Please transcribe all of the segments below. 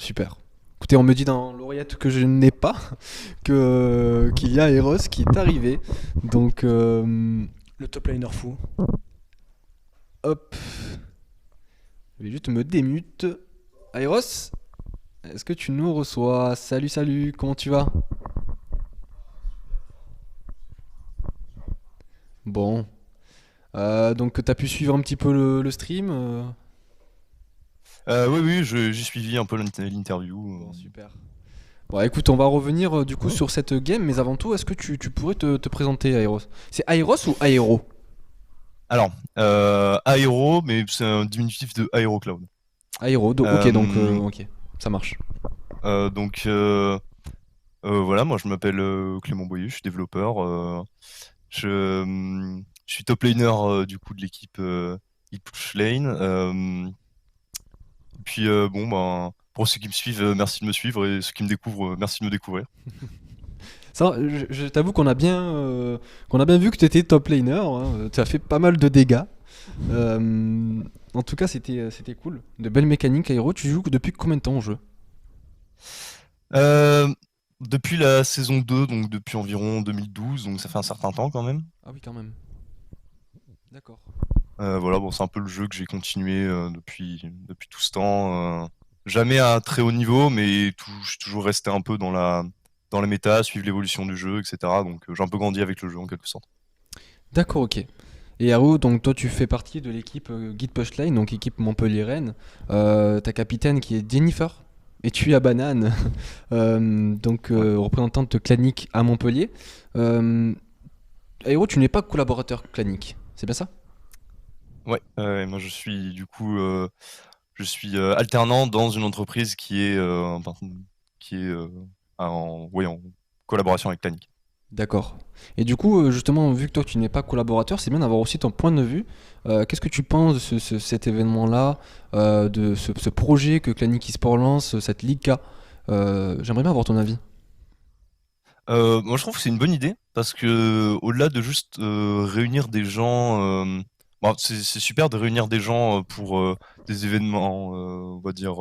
Super. Écoutez, on me dit dans l'oreillette que je n'ai pas, qu'il y a Eros qui est arrivé. Donc, Le top liner fou. hop, je vais juste me démute. Eros, est-ce que tu nous reçois? Salut, salut, comment tu vas? Bon. Donc, t'as pu suivre un petit peu le stream? Oui, oui, j'ai suivi un peu l'interview. Bon, super. Bon, écoute, on va revenir du coup sur cette game, mais avant tout, est-ce que tu pourrais te présenter, Aeros? C'est Aeros ou Aero? Alors, Aero, mais c'est un diminutif de Aerocloud. Aero, ok, donc, Euh, ok, ça marche. donc, voilà, moi je m'appelle Clément Boyer, je suis développeur. Je suis top laner du coup de l'équipe Push Lane. Puis bon, ben, pour ceux qui me suivent, merci de me suivre, et ceux qui me découvrent, merci de me découvrir. Ça, je t'avoue qu'on a bien vu que tu étais top laner, hein. Tu as fait pas mal de dégâts. En tout cas, c'était cool. De belles mécaniques, Aero. Tu joues depuis combien de temps au jeu? Euh, Depuis la saison 2, donc depuis environ 2012, donc ça fait un certain temps quand même. Ah oui, quand même. D'accord. Voilà, bon, c'est un peu le jeu que j'ai continué depuis tout ce temps. Jamais à un très haut niveau, mais je suis toujours resté un peu dans la méta, suivre l'évolution du jeu, etc. Donc j'ai un peu grandi avec le jeu en quelque sorte. D'accord, ok. Et Aero, donc toi, tu fais partie de l'équipe Guide Pushline, donc équipe Montpellier-Rennes. Ta capitaine qui est Jennifer. Et tu es à Banane, donc Ouais. représentante clanique à Montpellier. Euh, Aero, tu n'es pas collaborateur clanique, c'est bien ça? Ouais, moi je suis alternant dans une entreprise qui est ouais, en collaboration avec Planning. D'accord. Et du coup, justement, vu que toi tu n'es pas collaborateur, c'est bien d'avoir aussi ton point de vue. Qu'est-ce que tu penses de cet événement-là, de ce projet que Clanic Esport lance, cette Ligue K? J'aimerais bien avoir ton avis. Moi, je trouve que c'est une bonne idée parce que au-delà de juste réunir des gens, bon, c'est super de réunir des gens pour des événements, on va dire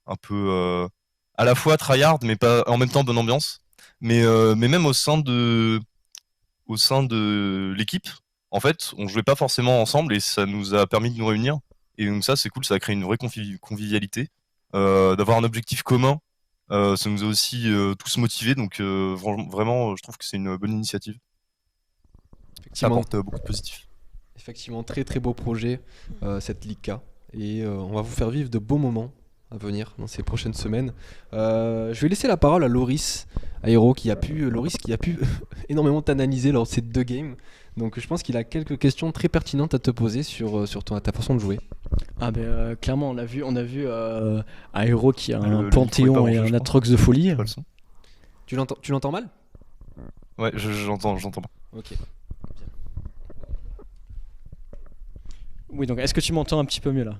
un peu à la fois tryhard, mais pas en même temps bonne ambiance. Mais même au sein de l'équipe, en fait, on jouait pas forcément ensemble et ça nous a permis de nous réunir. Et donc ça, c'est cool, ça a créé une vraie convivialité, d'avoir un objectif commun. Ça nous a aussi tous motivés, donc vraiment, je trouve que c'est une bonne initiative. Ça Effectivement, apporte beaucoup de positif. effectivement, très très beau projet, cette Ligue K. Et on va vous faire vivre de beaux moments à venir dans ces prochaines semaines. Je vais laisser la parole à Loris Aero Loris qui a pu énormément t'analyser lors de ces deux games. Donc je pense qu'il a quelques questions très pertinentes à te poser sur ta façon de jouer. Ah ben clairement on a vu Aero qui a Ah, un le micro est pas Panthéon et branché, un je crois. Atrox de folie. J'ai pas le son. Tu l'entends mal? Ouais, j'entends pas. Ok. Oui, donc est-ce que tu m'entends un petit peu mieux là?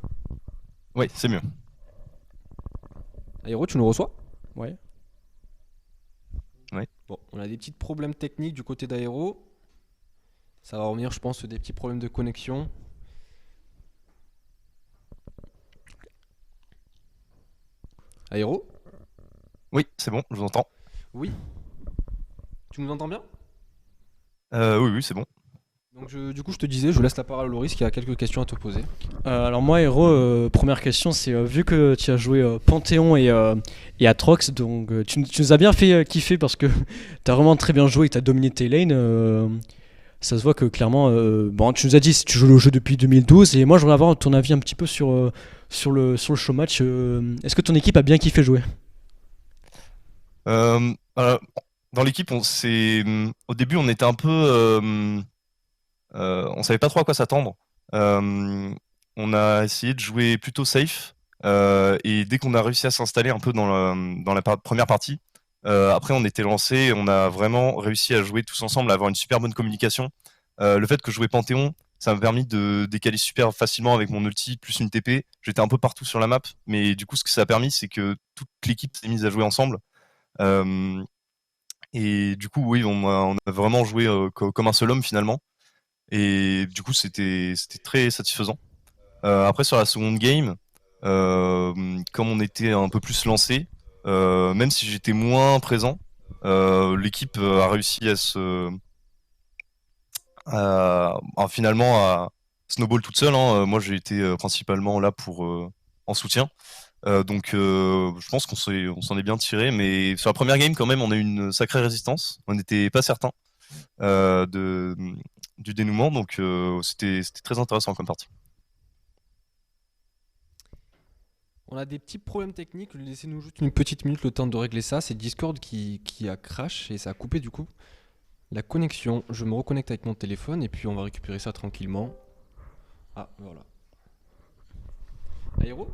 Ouais, c'est mieux. Aéro, tu nous reçois? Ouais. Ouais. Bon, on a des petits problèmes techniques du côté d'Aéro. Ça va revenir, je pense, des petits problèmes de connexion. Aéro? Oui, c'est bon, je vous entends. Oui. Tu nous entends bien? Oui, oui, c'est bon. Donc du coup, je te disais, je laisse la parole à Loris qui a quelques questions à te poser. Alors moi, Hero, première question, c'est vu que tu as joué Panthéon et Atrox, donc tu nous as bien fait kiffer parce que tu as vraiment très bien joué et tu as dominé tes lanes. Ça se voit que clairement, bon, tu nous as dit si tu joues le jeu depuis 2012 et moi je voudrais avoir ton avis un petit peu sur le show match. Est-ce que ton équipe a bien kiffé jouer? Alors, dans l'équipe, au début, on était un peu, on savait pas trop à quoi s'attendre. Euh, on a essayé de jouer plutôt safe, et dès qu'on a réussi à s'installer un peu dans la première partie, après on était lancé, on a vraiment réussi à jouer tous ensemble, à avoir une super bonne communication. Le fait que je jouais Panthéon, ça m'a permis de décaler super facilement avec mon ulti plus une TP. J'étais un peu partout sur la map, mais du coup, ce que ça a permis, c'est que toute l'équipe s'est mise à jouer ensemble. Euh, et du coup, oui, on a vraiment joué comme un seul homme finalement. Et du coup, c'était très satisfaisant. Après, sur la seconde game, comme on était un peu plus lancé, même si j'étais moins présent, l'équipe a réussi finalement à snowball toute seule, hein. Moi, j'ai été principalement là pour en soutien. Donc, je pense on s'en est bien tiré, mais sur la première game, quand même, on a eu une sacrée résistance. On n'était pas certain euh, de, du dénouement, donc c'était très intéressant comme partie. On a des petits problèmes techniques, laissez-nous juste une petite minute le temps de régler ça. C'est Discord qui a crash et ça a coupé du coup la connexion. Je me reconnecte avec mon téléphone et puis on va récupérer ça tranquillement. Ah, voilà. Aéro?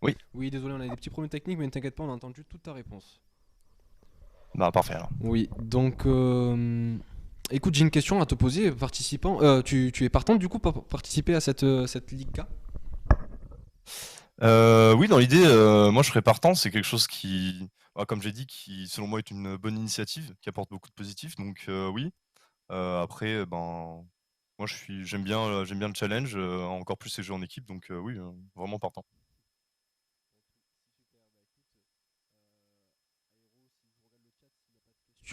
Oui. Oui, désolé, on a des petits problèmes techniques, mais ne t'inquiète pas, on a entendu toute ta réponse. Bah, parfait alors. Oui, donc écoute, j'ai une question à te poser, participant. Tu es partant du coup pour participer à cette Ligue K? Oui, dans l'idée, moi je serais partant. C'est quelque chose qui, comme j'ai dit, qui selon moi est une bonne initiative, qui apporte beaucoup de positifs. Donc oui. Après, moi j'aime bien le challenge, encore plus ces jeux en équipe. Donc oui, vraiment partant.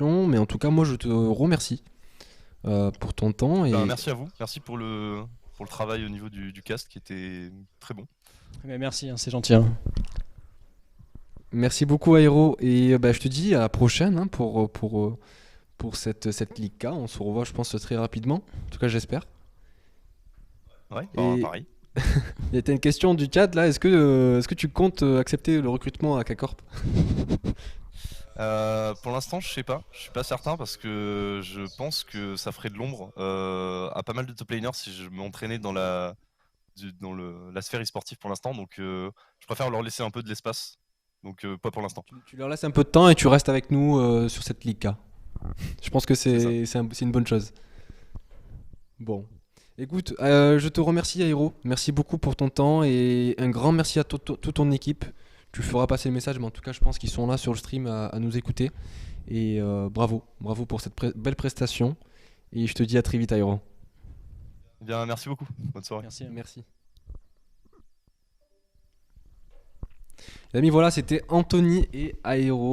Mais en tout cas, moi je te remercie pour ton temps Ben, et merci à vous, merci pour le travail au niveau du cast qui était très bon. Mais merci, hein, c'est gentil. Hein. merci beaucoup Aéro. Et bah, je te dis à la prochaine hein, pour cette Ligue K. On se revoit, je pense, très rapidement. En tout cas, j'espère. Ouais, Et pareil. il y a une question du chat là. Est-ce que tu comptes accepter le recrutement à K-Corp? Pour l'instant, je sais pas. Je suis pas certain parce que je pense que ça ferait de l'ombre à pas mal de top laners si je m'entraînais dans la sphère e-sportive pour l'instant. Donc, je préfère leur laisser un peu de l'espace. Donc, pas pour l'instant. Tu leur laisses un peu de temps et tu restes avec nous sur cette Ligue K. Je pense que C'est ça. c'est une bonne chose. Bon. Écoute, je te remercie Aéro. Merci beaucoup pour ton temps et un grand merci à toute ton équipe. Tu feras passer le message, mais en tout cas, je pense qu'ils sont là sur le stream à nous écouter. Et bravo, bravo pour cette belle prestation. Et je te dis à très vite Aéro. Eh bien, merci beaucoup. Bonne soirée. Merci. Hein. Merci. Les amis, voilà, c'était Anthony et Aéro.